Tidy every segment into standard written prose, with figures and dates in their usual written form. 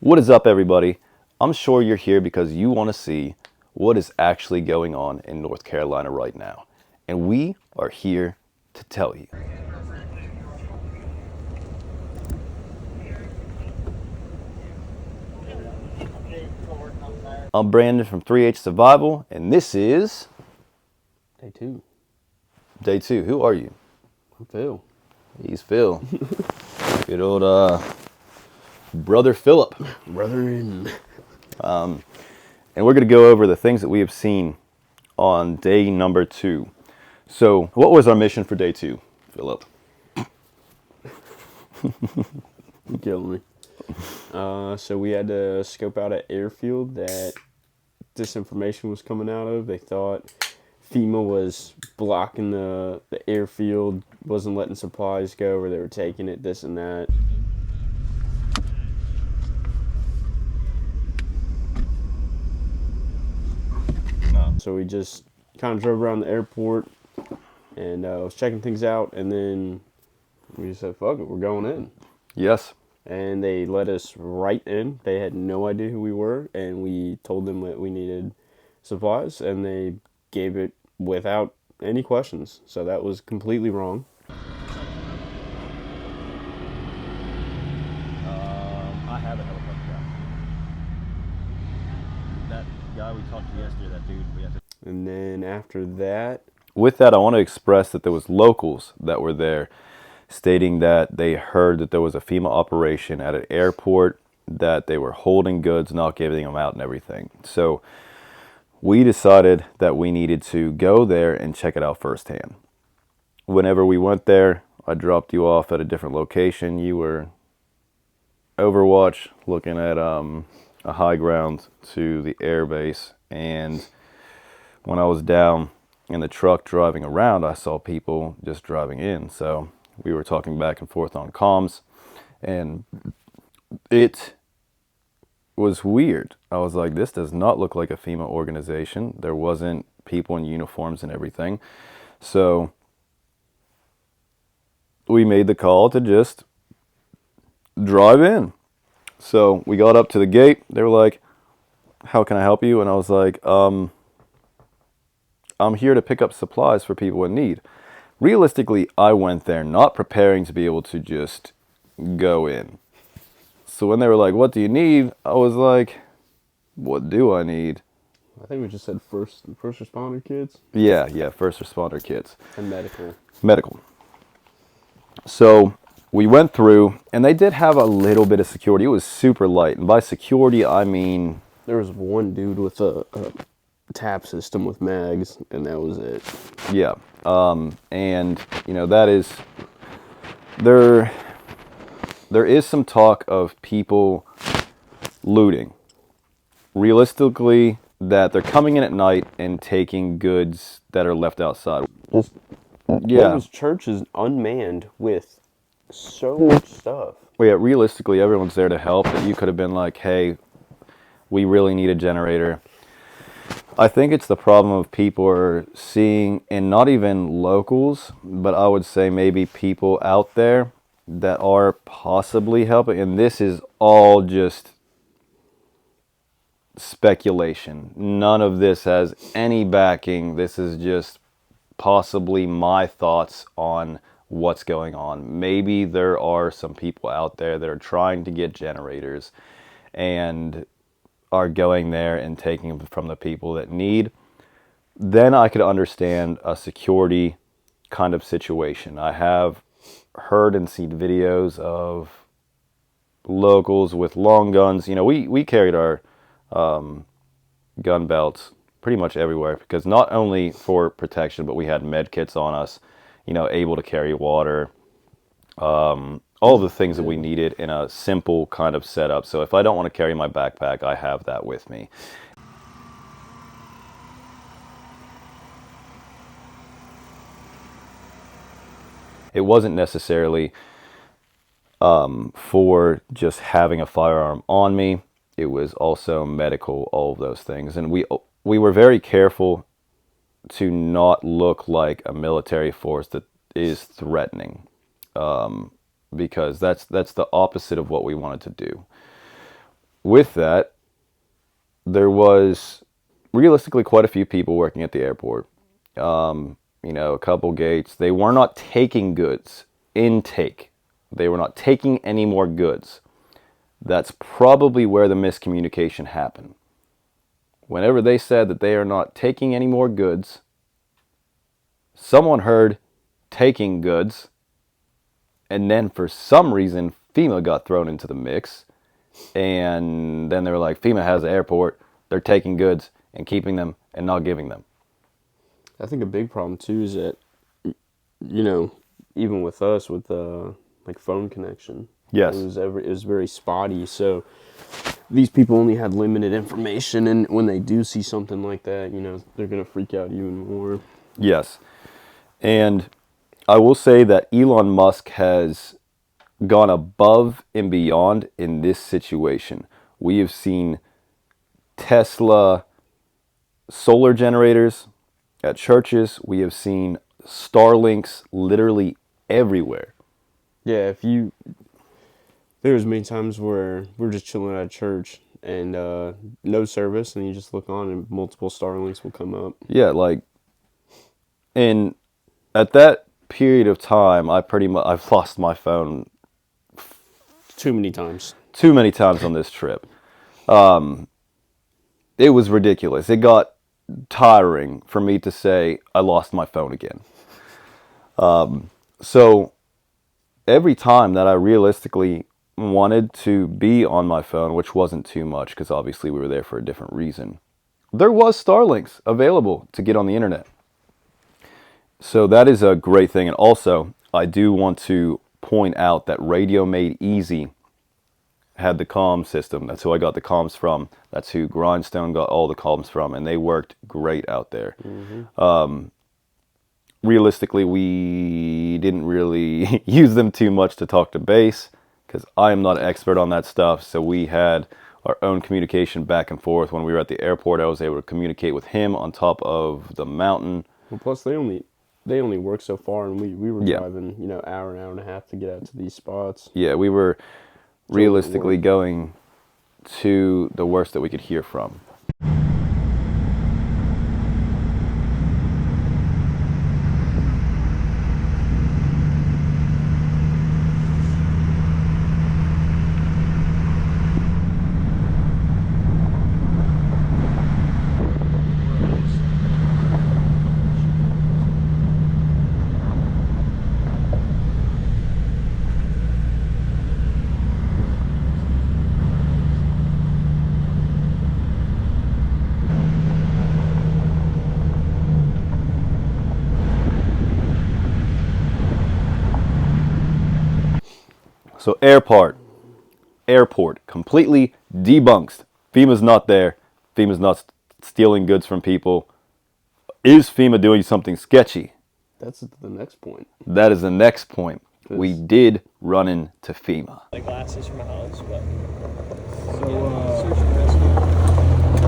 What is up, everybody? I'm sure you're here because you want to see what is actually going on in North Carolina right now. And we are here to tell you. I'm Brandon from 3H Survival, and this is Day two. Day 2. Who are you? I'm Phil. He's Phil. Good old brother Philip. Brethren. And we're going to go over the things that we have seen on day number 2. So, what was our mission for day 2, Philip? You killing me. So we had to scope out an airfield that disinformation was coming out of. They thought FEMA was blocking the airfield, wasn't letting supplies go, or they were taking it, this and that. So we just kind of drove around the airport and was checking things out, and then we just said, fuck it, we're going in. Yes. And they let us right in. They had no idea who we were, and we told them that we needed supplies, and they gave it without any questions. So that was completely wrong. I have a helicopter guy. That guy we talked to yesterday, that dude, we have to... And then after that, With that, I want to express that there was locals that were there stating that they heard that there was a FEMA operation at an airport, that they were holding goods, not giving them out and everything. So we decided that we needed to go there and check it out firsthand. Whenever we went there, I dropped you off at a different location. You were Overwatch looking at a high ground to the air base, and when I was down in the truck driving around, I saw people just driving in. So we were talking back and forth on comms, and it was weird. I was like, this does not look like a FEMA organization. There wasn't people in uniforms and everything. So we made the call to just drive in. So we got up to the gate. They were like, how can I help you? And I was like, I'm here to pick up supplies for people in need. Realistically, I went there not preparing to be able to just go in. So when they were like, what do you need? I was like, what do I need? I think we just said first responder kids Yeah, first responder kits. and medical. Medical. So we went through, and they did have a little bit of security. It was super light. And by security, I mean... There was one dude with a tap system with mags, and that was it. Yeah. And, you know, that is... There is some talk of people looting. Realistically, that they're coming in at night and taking goods that are left outside. Yeah. This church is unmanned with so much stuff. Well, yeah, realistically, everyone's there to help. But you could have been like, hey, we really need a generator. I think it's the problem of people are seeing, and not even locals, but I would say maybe people out there that are possibly helping. And this is all just speculation. None of this has any backing. This is just possibly my thoughts on what's going on. Maybe there are some people out there that are trying to get generators and are going there and taking them from the people that need. Then I could understand a security kind of situation. I have heard and seen videos of locals with long guns. You know, we carried our gun belts pretty much everywhere, because not only for protection, but we had med kits on us, you know, able to carry water, all the things that we needed in a simple kind of setup. So if I don't want to carry my backpack, I have that with me. It wasn't necessarily for just having a firearm on me. It was also medical, all of those things. And we were very careful to not look like a military force that is— because that's the opposite of what we wanted to do. with that, there was realistically quite a few people working at the airport. A couple gates. They were not taking goods. Intake. They were not taking any more goods. That's probably where the miscommunication happened. Whenever they said that they are not taking any more goods, someone heard taking goods, and then for some reason FEMA got thrown into the mix, and then they were like, FEMA has the airport, they're taking goods and keeping them and not giving them. I think a big problem too is that, even with us with like phone connection, Yes. it was very spotty. So these people only had limited information, and when they do see something like that, they're gonna freak out even more. Yes. And I will say that Elon Musk has gone above and beyond in this situation. We have seen Tesla solar generators at churches. We have seen Starlinks literally everywhere. Yeah, there's many times where we're just chilling at church and no service, and you just look on and multiple Starlinks will come up. Yeah, and at that period of time, I've lost my phone Too many times. too many times on this trip. It was ridiculous. It got tiring for me to say I lost my phone again. So every time that I realistically wanted to be on my phone, which wasn't too much because obviously we were there for a different reason, there was Starlinks available to get on the internet. So that is a great thing. And also, I do want to point out that Radio Made Easy had the comm system. That's who I got the comms from. That's who Grindstone got all the comms from, and they worked great out there. Realistically, we didn't really use them too much to talk to base because I am not an expert on that stuff. So we had our own communication back and forth. When we were at the airport, I was able to communicate with him on top of the mountain. Well, plus they only work so far, and we were driving hour and a half to get out to these spots. Yeah, we were realistically going to the worst that we could hear from. So airport, completely debunked. FEMA's not there. FEMA's not stealing goods from people. Is FEMA doing something sketchy? That's the next point. That is the next point. We did run into FEMA. The glasses from my house, but So, search and rescue.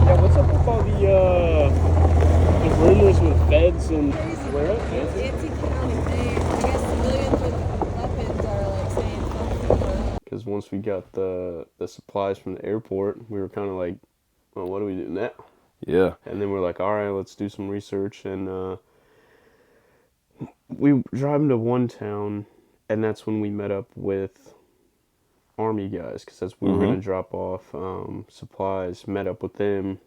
Yeah, what's up with all the rumors with feds and where else? It's economic. I guess civilians with weapons are like saying fuck because once we got the supplies from the airport, we were kind of like, well, what do we do now? Yeah. And then we're like, all right, let's do some research. And we were driving to one town, and that's when we met up with Army guys, because that's when we were going to drop off supplies. Met up with them.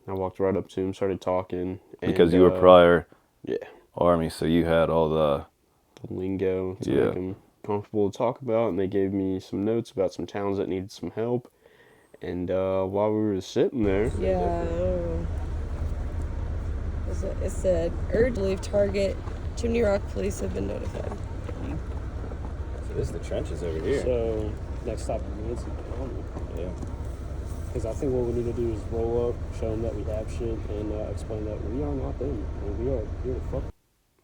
I walked right up to him, started talking. Because you were prior yeah, Army, so you had all the... lingo to make them comfortable to talk about, and they gave me some notes about some towns that needed some help. And while we were sitting there, yeah. It said urge leave target. Chimney Rock police have been notified. So this is the trenches over here. So next stop is Nancy County. Yeah. Because I think what we need to do is roll up, show them that we have shit, and explain that we are not them. And we are here to fuck.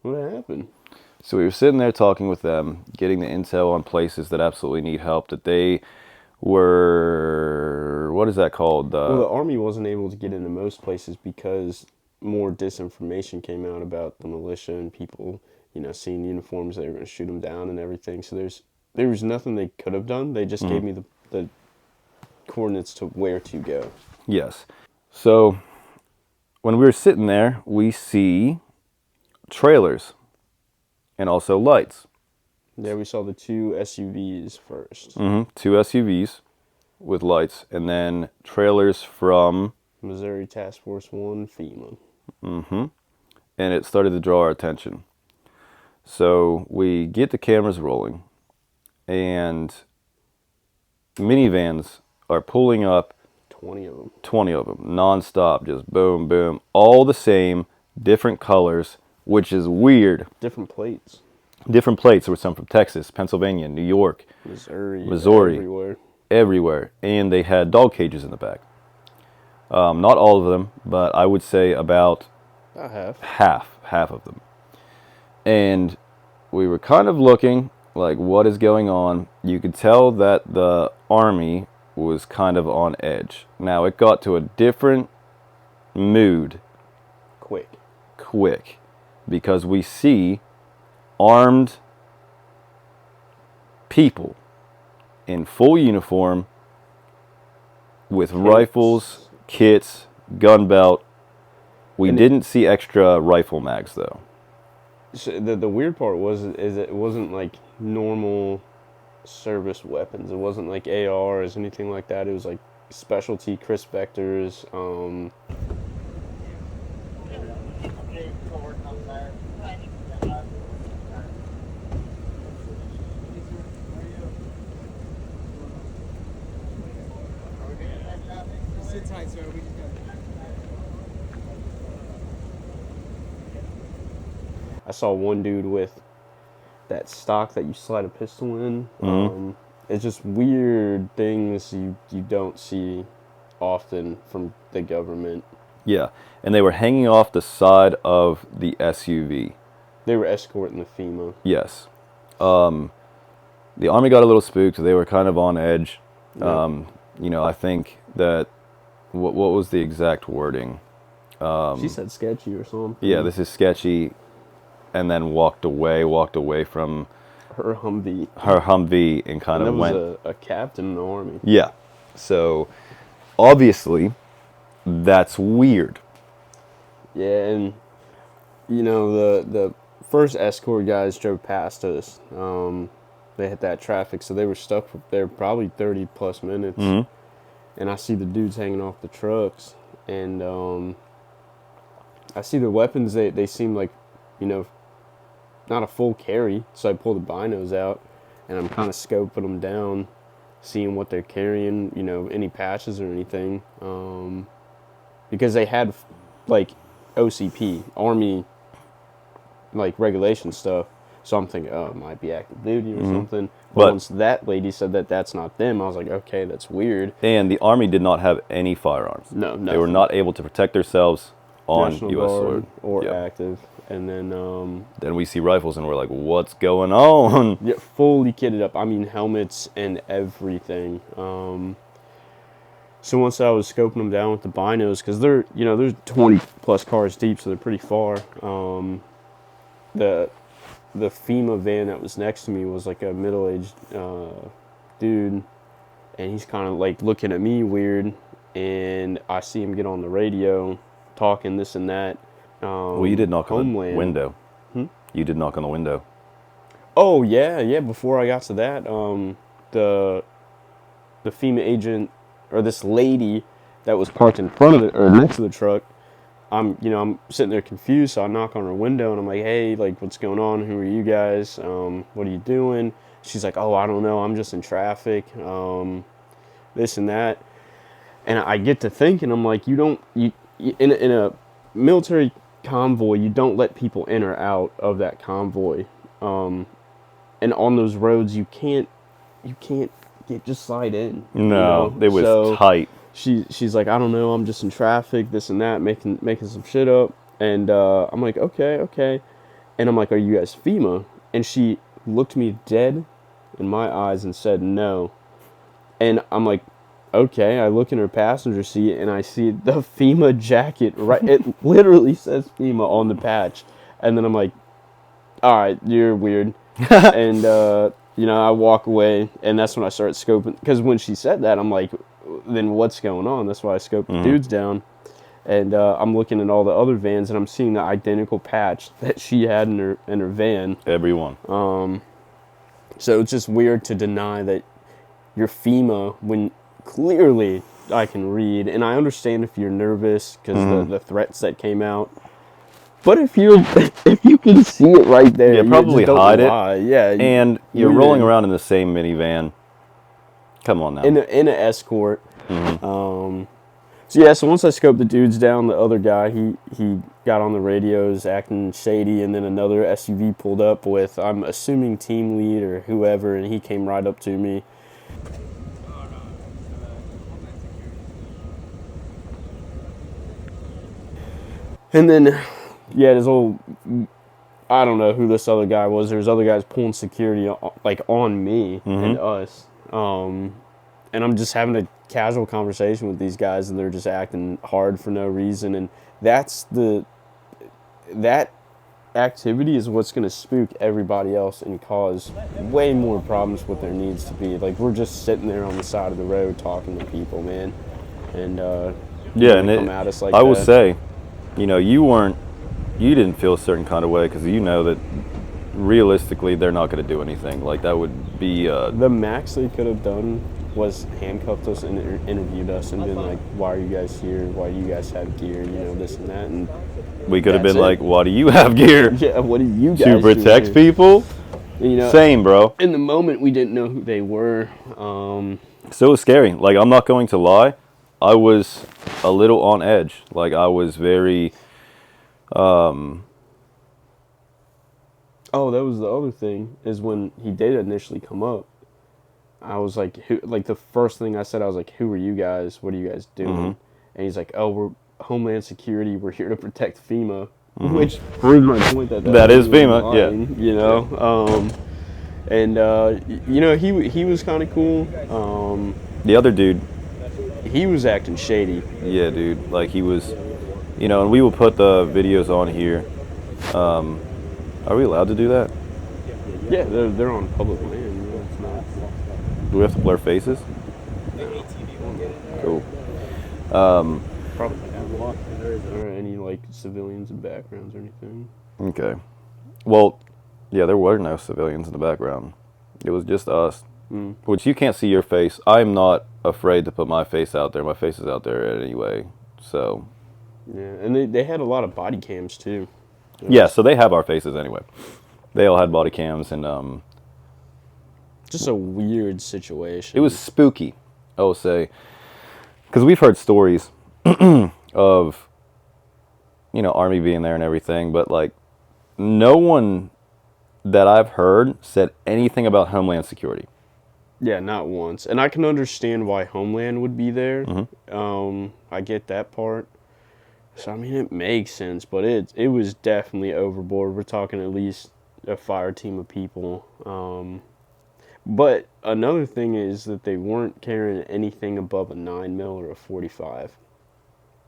what happened? So we were sitting there talking with them, getting the intel on places that absolutely need help, that they were, what is that called? Well, the Army wasn't able to get into most places because more disinformation came out about the militia and people, seeing uniforms, they were going to shoot them down and everything. So there was nothing they could have done. They just gave me the coordinates to where to go. Yes. So when we were sitting there, we see trailers and also lights. Yeah, we saw the 2 SUVs first. Two SUVs with lights, and then trailers from, Missouri Task Force 1, FEMA. and it started to draw our attention. So we get the cameras rolling, and minivans are pulling up, 20 of them. 20 of them, nonstop, just boom, boom, all the same, different colors, which is weird. Different plates. Different plates. There were some from Texas, Pennsylvania, New York, Missouri. everywhere. And they had dog cages in the back. Not all of them, but I would say about half of them. And we were kind of looking like, what is going on? You could tell that the Army was kind of on edge. Now, it got to a different mood quick because we see armed people in full uniform with rifles, kits, gun belt. We didn't see extra rifle mags though. So the weird part is it wasn't like normal service weapons. It wasn't like ARs, anything like that. It was like specialty Chris Vectors. Sit tight, sir. We just got. I saw one dude with that stock that you slide a pistol in. It's just weird things you don't see often from the government. Yeah, and they were hanging off the side of the SUV. They were escorting the FEMA. Yes. The Army got a little spooked. They were kind of on edge. Yep. I think that, what was the exact wording? She said sketchy or something. Yeah, this is sketchy, and then walked away from Her Humvee. And kind of went. That was a captain in the Army. Yeah. So, obviously, that's weird. Yeah, and the first escort guys drove past us. They hit that traffic, so they were stuck there probably 30 plus minutes. And I see the dudes hanging off the trucks, and I see their weapons. They seem like, not a full carry. So I pull the binos out, and I'm kind of scoping them down, seeing what they're carrying. Any patches or anything, because they had like OCP, Army, like regulation stuff. So I'm thinking, oh, it might be active duty or something. But once that lady said that that's not them, I was like, okay, that's weird. And the Army did not have any firearms. No, nothing. They were not able to protect themselves on National U.S. Guard soil. or Yep. active. And then we see rifles, and we're like, what's going on? yeah, fully kitted up. I mean, helmets and everything. So once I was scoping them down with the binos, because they're 20 plus cars deep, so they're pretty far. The FEMA van that was next to me was like a middle-aged dude, and he's kind of like looking at me weird, and I see him get on the radio talking this and that. Well, you did knock on the Homeland. window. You did knock on the window. Oh yeah. Before I got to that, the FEMA agent, or this lady that was parked in front of it or next to the truck, I'm sitting there confused. So I knock on her window, and I'm like, hey, like, what's going on? Who are you guys? What are you doing? She's like, oh, I don't know. I'm just in traffic. This and that. And I get to thinking, I'm like, in a military convoy, you don't let people in or out of that convoy. And on those roads, you can't just slide in. No, it was tight. She's like, I don't know, I'm just in traffic, this and that, making some shit up. And I'm like, okay. And I'm like, are you guys FEMA? And she looked me dead in my eyes and said no. And I'm like, okay. I look in her passenger seat, and I see the FEMA jacket, right? It literally says FEMA on the patch. And then I'm like, all right, you're weird. And, I walk away, and that's when I start scoping. Because when she said that, I'm like, then what's going on? That's why I scoped the dudes down. And I'm looking at all the other vans, and I'm seeing the identical patch that she had in her van. Everyone. So it's just weird to deny that you're FEMA when clearly I can read, and I understand if you're nervous because the threats that came out. But if you can see it right there, Yeah, you probably just don't hide it. lie. Yeah, And you're rolling around in the same minivan. Come on now. in an escort. So once I scoped the dudes down, the other guy he got on the radios acting shady, and then another SUV pulled up with, I'm assuming, team lead or whoever, and he came right up to me. And then, yeah, this old, I don't know who this other guy was. There's other guys pulling security on me and us. And I'm just having a casual conversation with these guys, and they're just acting hard for no reason. And that activity is what's going to spook everybody else and cause way more problems with there needs to be. Like, we're just sitting there on the side of the road talking to people, man. And and come at us like I will that. say, you didn't feel a certain kind of way because you know that realistically they're not going to do anything. Like, that would be the max they could have done was handcuffed us and interviewed us and been like, why are you guys here? Why do you guys have gear? This and that. And we could have that's been it. like, why do you have gear? Yeah, what do you guys To protect do? people? Same, bro. In the moment, we didn't know who they were. So it was scary. Like, I'm not going to lie. I was a little on edge. Like, I was very... Oh, that was the other thing, is when he did initially come up, I was like, the first thing I said, I was like, who are you guys? What are you guys doing? And he's like, oh, we're Homeland Security. We're here to protect FEMA, which proves my point that is FEMA, lying, he was kind of cool. The other dude, He was acting shady. yeah, dude. Like, he was... and we will put the videos on here. Are we allowed to do that? Yeah, they're on public land. It's not. Do we have to blur faces? Cool. Probably not. Or any civilians in backgrounds or anything. Okay. Well, yeah, there were no civilians in the background. It was just us. Which you can't see your face. I'm not afraid to put my face out there. My face is out there anyway. So. Yeah, and they had a lot of body cams too. Yeah, so they have our faces anyway. They all had body cams, and just a weird situation. it was spooky, I will say, because we've heard stories of Army being there and everything, but no one that I've heard said anything about Homeland Security. Yeah, not once. And I can understand why Homeland would be there. I get that part. So, I mean, it makes sense, but it was definitely overboard. We're talking at least a fire team of people. But another thing is that they weren't carrying anything above a 9mm or a 45.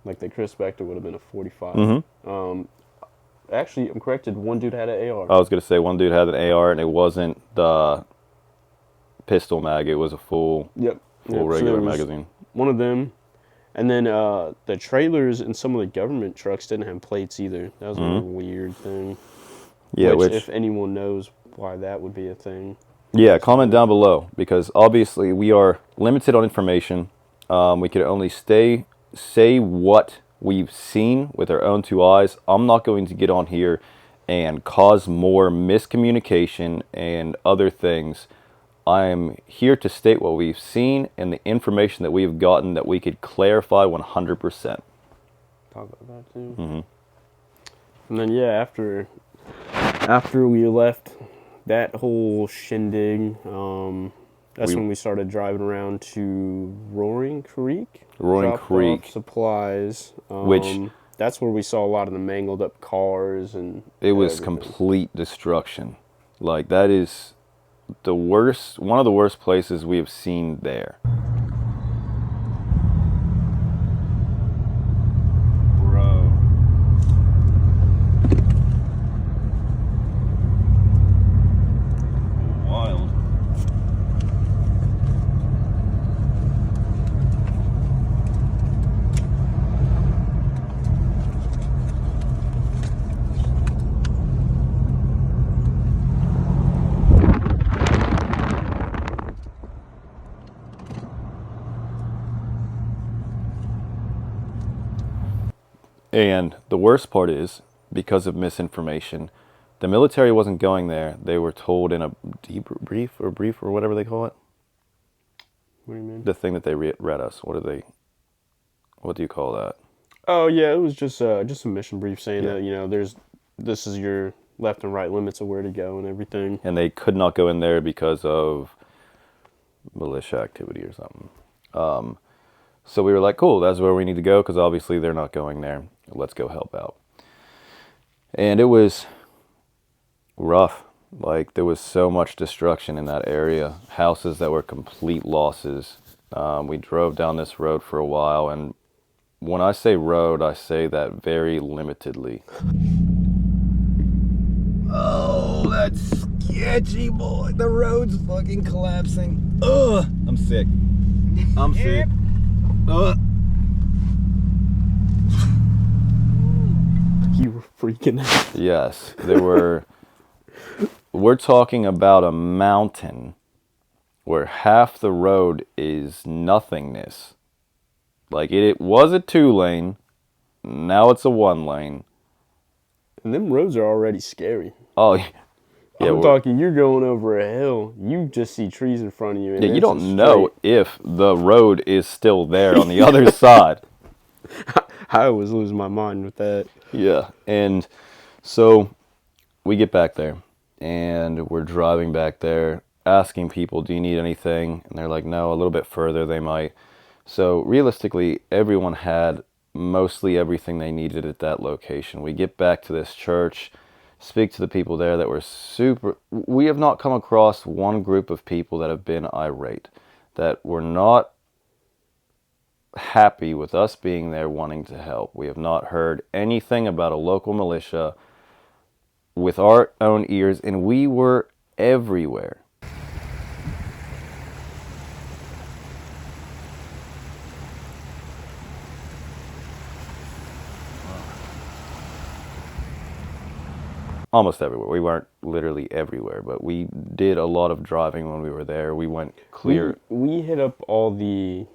Like, the Chris Vector would have been a 45. Actually, I'm corrected. One dude had an AR. I was going to say one dude had an AR, and it wasn't the pistol mag. It was a full regular magazine. One of them. And then the trailers and some of the government trucks didn't have plates either. That was a weird thing. Yeah, which, if anyone knows why that would be a thing. Yeah, comment down below, because obviously we are limited on information. We can only say what we've seen with our own two eyes. I'm not going to get on here and cause more miscommunication and other things. I'm here to state what we've seen and the information that we've gotten that we could clarify 100%. Talk about that too. And then after we left that whole shindig, that's when we started driving around to Roaring Creek. Dropped off supplies. Which that's where we saw a lot of the mangled up cars and it was complete destruction. Like, that is one of the worst places we have seen there. Bro. Wild. And the worst part is, because of misinformation, the military wasn't going there. They were told in a brief or whatever they call it. What do you mean? The thing that they read us. What do you call that? Oh yeah, it was just a mission brief saying Yeah. that this is your left and right limits of where to go and everything. And they could not go in there because of militia activity or something. So we were like, cool, that's where we need to go, because obviously they're not going there. Let's go help out. And it was rough. Like, there was so much destruction in that area. Houses that were complete losses. We drove down this road for a while, and when I say road, I say that very limitedly. Oh, that's sketchy, boy. The road's fucking collapsing. Ugh, I'm sick. I'm sick. Ugh. You were freaking out. Yes, there were. We're talking about a mountain where half the road is nothingness. Like, it was a 2-lane, now it's a 1-lane. And them roads are already scary. Oh, yeah. I'm talking, you're going over a hill, you just see trees in front of you. And Yeah, you it's don't know if the road is still there on the other side. I always lose my mind with that. Yeah, and so we get back there, and we're driving back there, asking people, do you need anything? And they're like, no, a little bit further they might. So realistically, everyone had mostly everything they needed at that location. We get back to this church, speak to the people there that were super. We have not come across one group of people that have been irate, that were not happy with us being there wanting to help. We have not heard anything about a local militia with our own ears, and we were everywhere. Almost everywhere. We weren't literally everywhere, but we did a lot of driving when we were there. We went clear. We hit up all the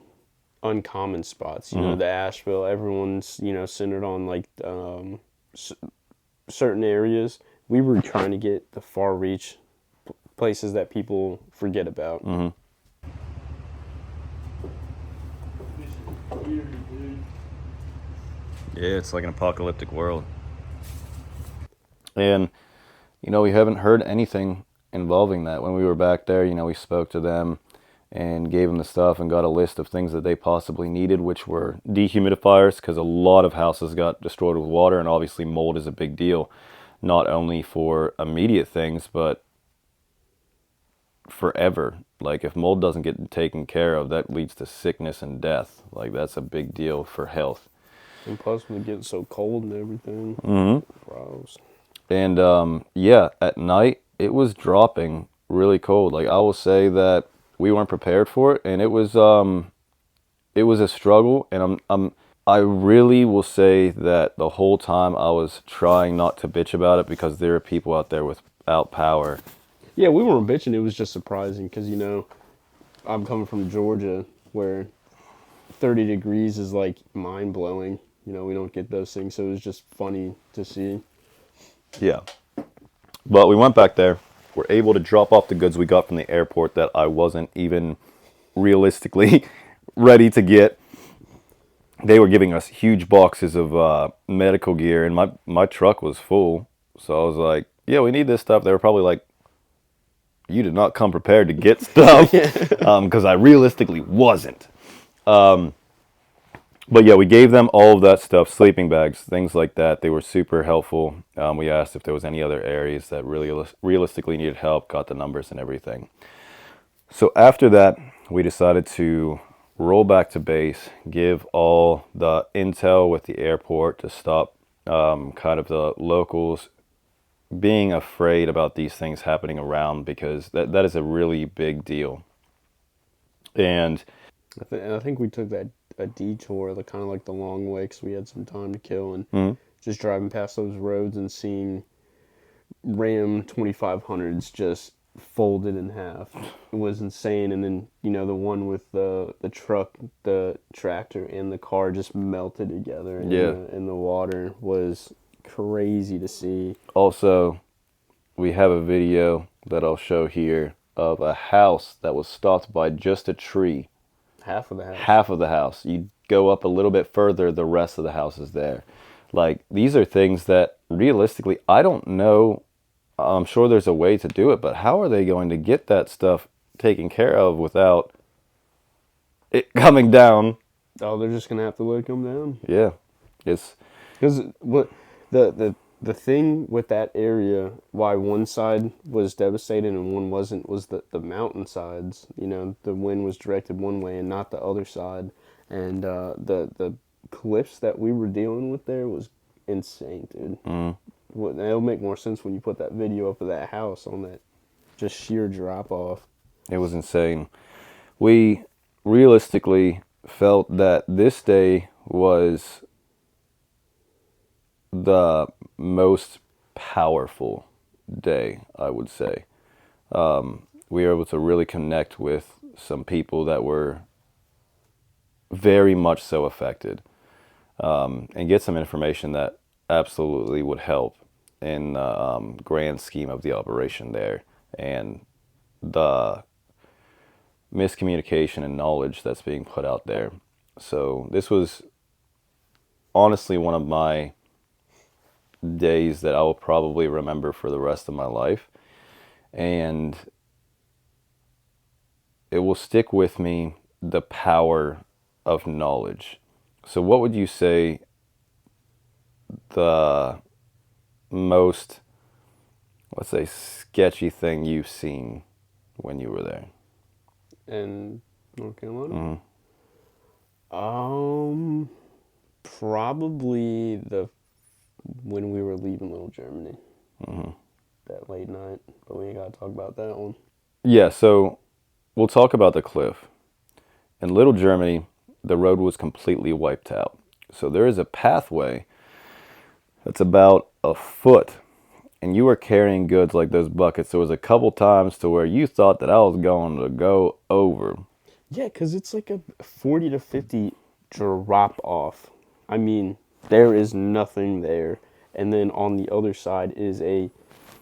uncommon spots, you know, the Asheville. Everyone's, centered on like certain areas. We were trying to get the far reach places that people forget about. Yeah, it's like an apocalyptic world. And, we haven't heard anything involving that. When we were back there, we spoke to them and gave them the stuff and got a list of things that they possibly needed, which were dehumidifiers, because a lot of houses got destroyed with water, and obviously mold is a big deal, not only for immediate things, but forever. Like, if mold doesn't get taken care of, that leads to sickness and death. Like, that's a big deal for health. And plus, we get so cold and everything. Gross. And at night it was dropping really cold. Like, I will say that we weren't prepared for it, and it was a struggle. And I really will say that the whole time I was trying not to bitch about it, because there are people out there without power. Yeah, we weren't bitching. It was just surprising because, I'm coming from Georgia where 30 degrees is like mind blowing. We don't get those things. So it was just funny to see. Yeah. But we went back there. We're able to drop off the goods we got from the airport that I wasn't even realistically ready to get. They were giving us huge boxes of medical gear, and my truck was full. So I was like, yeah, we need this stuff. They were probably like, you did not come prepared to get stuff, because I realistically wasn't. But yeah, we gave them all of that stuff, sleeping bags, things like that. They were super helpful. We asked if there was any other areas that really realistically needed help, got the numbers and everything. So after that, we decided to roll back to base, give all the intel with the airport to stop kind of the locals being afraid about these things happening around, because that is a really big deal. And I think we took a detour, kind of like the long way, because we had some time to kill, and just driving past those roads and seeing Ram 2500s just folded in half. It was insane. And then, you know, the one with the truck, the tractor, and the car just melted together Yeah. in the water was crazy to see. Also, we have a video that I'll show here of a house that was stopped by just a tree. Half of the house. Half of the house. You go up a little bit further, the rest of the house is there. Like, these are things that realistically, I don't know. I'm sure there's a way to do it, but how are they going to get that stuff taken care of without it coming down? Oh, they're just gonna have to let it come down. Yeah. It's Because what the thing with that area, why one side was devastated and one wasn't, was the mountain sides. You know, the wind was directed one way and not the other side, and the cliffs that we were dealing with there was insane, dude. It'll make more sense when you put that video up of that house on that just sheer drop off. It was insane. We realistically felt that this day was the most powerful day, I would say. We were able to really connect with some people that were very much so affected, and get some information that absolutely would help in the grand scheme of the operation there, and the miscommunication and knowledge that's being put out there. So this was honestly one of my days that I will probably remember for the rest of my life, and it will stick with me, the power of knowledge. So what would you say the most, let's say, sketchy thing you've seen when you were there? In North Carolina? Mm-hmm. Probably when we were leaving Little Germany. Mm-hmm. That late night, but we ain't gotta talk about that one. Yeah, so we'll talk about the cliff. In Little Germany, the road was completely wiped out. So there is a pathway that's about a foot, and you were carrying goods like those buckets. There was a couple times to where you thought that I was going to go over. Yeah, because it's like a 40 to 50 drop off. I mean, there is nothing there. And then on the other side is a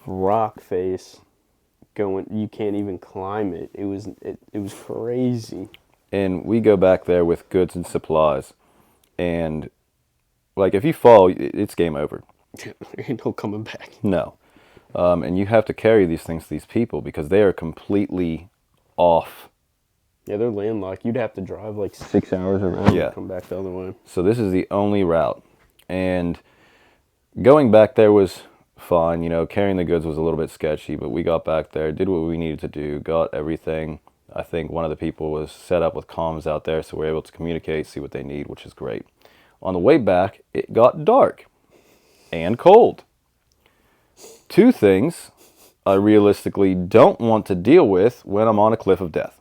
rock face going, you can't even climb it. It was crazy. And we go back there with goods and supplies. And, like, if you fall, it's game over. There ain't no coming back. No. And you have to carry these things to these people because they are completely off. Yeah, they're landlocked. You'd have to drive like 6 hours around Yeah. and come back the other way. So this is the only route. And going back there was fine. You know, carrying the goods was a little bit sketchy, but we got back there, did what we needed to do, got everything. I think one of the people was set up with comms out there, so we're able to communicate, see what they need, which is great. On the way back, it got dark and cold. Two things I realistically don't want to deal with when I'm on a cliff of death.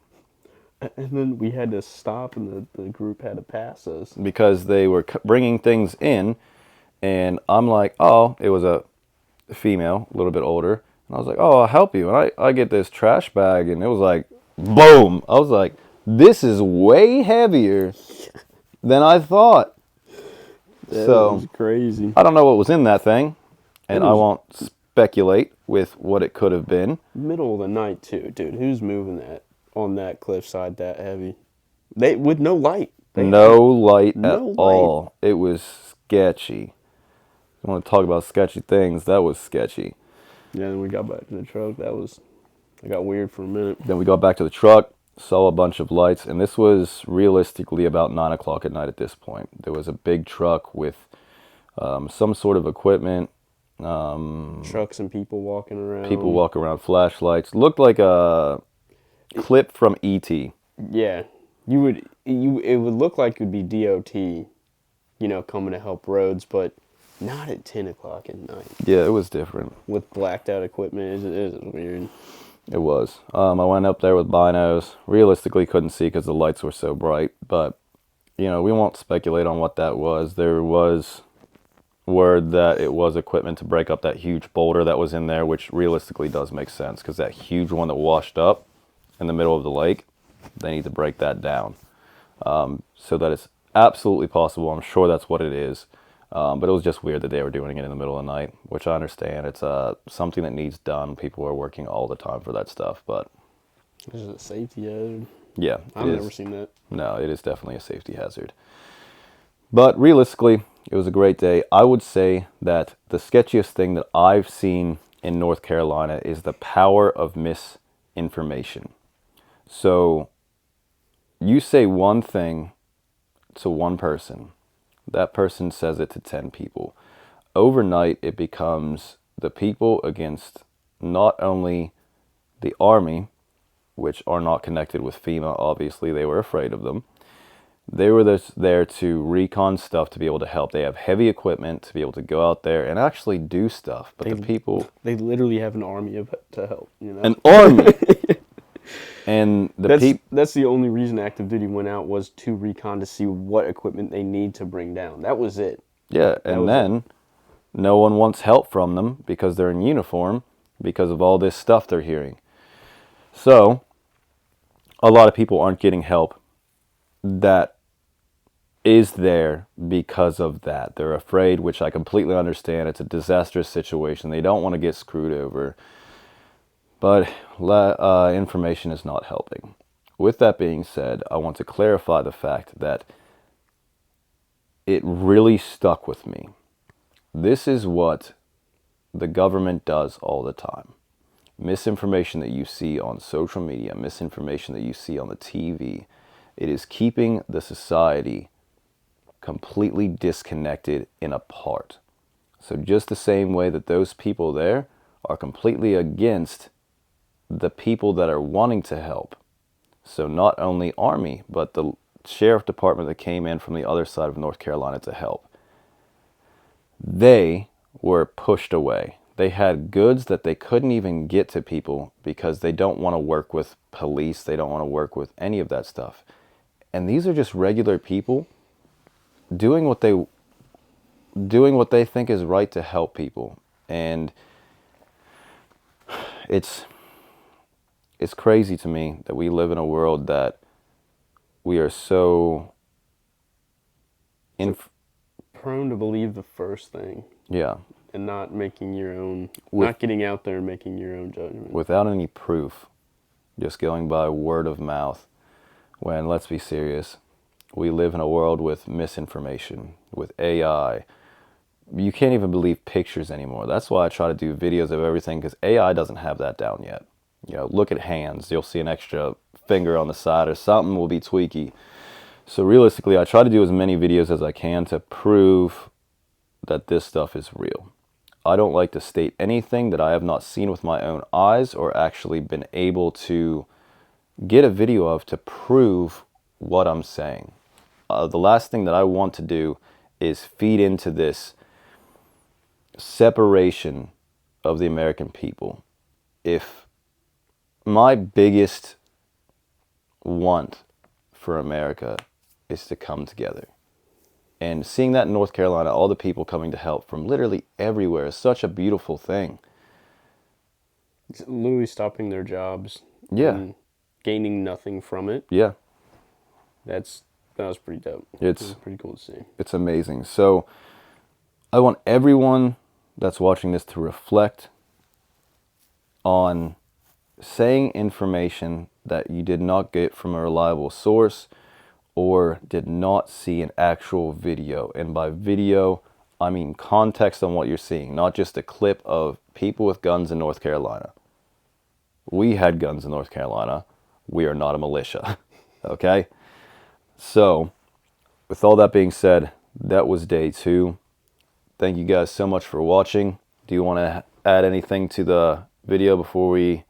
And then we had to stop, and the group had to pass us. Because they were bringing things in, and I'm like, oh, it was a female, a little bit older, and I was like, oh, I'll help you. And I get this trash bag, and it was like, boom. I was like, this is way heavier than I thought. That So was crazy. I don't know what was in that thing, and It I was- won't speculate with what it could have been. Middle of the night too, dude. Who's moving that on that cliffside that heavy? They with no light. No light no at light. all. It was sketchy. I want to talk about sketchy things. That was sketchy. Yeah, then we got back to the truck. I got weird for a minute. Then we got back to the truck, saw a bunch of lights, and this was realistically about 9 o'clock at night at this point. There was a big truck with some sort of equipment. Trucks and people walking around. People walk around, flashlights. Looked like a clip from E.T. Yeah, it would look like it would be DOT, you know, coming to help roads, but not at 10 o'clock at night Yeah, it was different. with blacked out equipment. It is weird. It was. I went up there with binos. Realistically, couldn't see because the lights were so bright. But, you know, we won't speculate on what that was. There was word that it was equipment to break up that huge boulder that was in there, which realistically does make sense because that huge one that washed up in the middle of the lake, they need to break that down. So that it's absolutely possible. I'm sure that's what it is. But it was just weird that they were doing it in the middle of the night, which I understand. It's something that needs done. People are working all the time for that stuff. But This is a safety hazard. yeah, I've never seen that. No, it is definitely a safety hazard. But realistically, it was a great day. I would say that the sketchiest thing that I've seen in North Carolina is the power of misinformation. So you say one thing to one person, that person says it to 10 people. Overnight, it becomes the people against not only the Army, which are not connected with FEMA, obviously, they were afraid of them. They were there to recon stuff to be able to help. They have heavy equipment to be able to go out there and actually do stuff. But the people... They literally have an army to help, you know? An army! And that's the only reason active duty went out, was to recon, to see what equipment they need to bring down. That was it. Yeah, and then no one wants help from them because they're in uniform because of all this stuff they're hearing. So, a lot of people aren't getting help that is there because of that. They're afraid, which I completely understand. It's a disastrous situation. They don't want to get screwed over. But information is not helping. With that being said, I want to clarify the fact that it really stuck with me. This is what the government does all the time. Misinformation that you see on social media, misinformation that you see on the TV, it is keeping the society completely disconnected and apart. So just the same way that those people there are completely against the people that are wanting to help. So not only Army, but the sheriff department that came in from the other side of North Carolina to help. They were pushed away. They had goods that they couldn't even get to people because they don't want to work with police. They don't want to work with any of that stuff. And these are just regular people doing what they think is right to help people. And it's crazy to me that we live in a world that we are so prone to believe the first thing. Yeah. And not making your own, not getting out there and making your own judgment. Without any proof, just going by word of mouth. When, let's be serious, we live in a world with misinformation, with AI. You can't even believe pictures anymore. That's why I try to do videos of everything, because AI doesn't have that down yet. You know, look at hands. You'll see an extra finger on the side or something will be tweaky. So realistically, I try to do as many videos as I can to prove that this stuff is real. I don't like to state anything that I have not seen with my own eyes or actually been able to get a video of to prove what I'm saying. The last thing that I want to do is feed into this separation of the American people. If my biggest want for America is to come together. And seeing that in North Carolina, all the people coming to help from literally everywhere is such a beautiful thing. It's literally stopping their jobs. Yeah. And gaining nothing from it. Yeah. That was pretty dope. It's pretty cool to see. It's amazing. So I want everyone that's watching this to reflect on saying information that you did not get from a reliable source or did not see an actual video. And by video, I mean context on what you're seeing, not just a clip of people with guns in North Carolina. We had guns in North Carolina. We are not a militia. Okay? So, with all that being said, that was day 2. Thank you guys so much for watching. Do you want to add anything to the video before we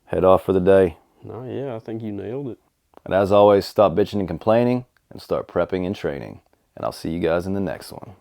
head off for the day? No, yeah, I think you nailed it. And as always, stop bitching and complaining and start prepping and training. And I'll see you guys in the next one.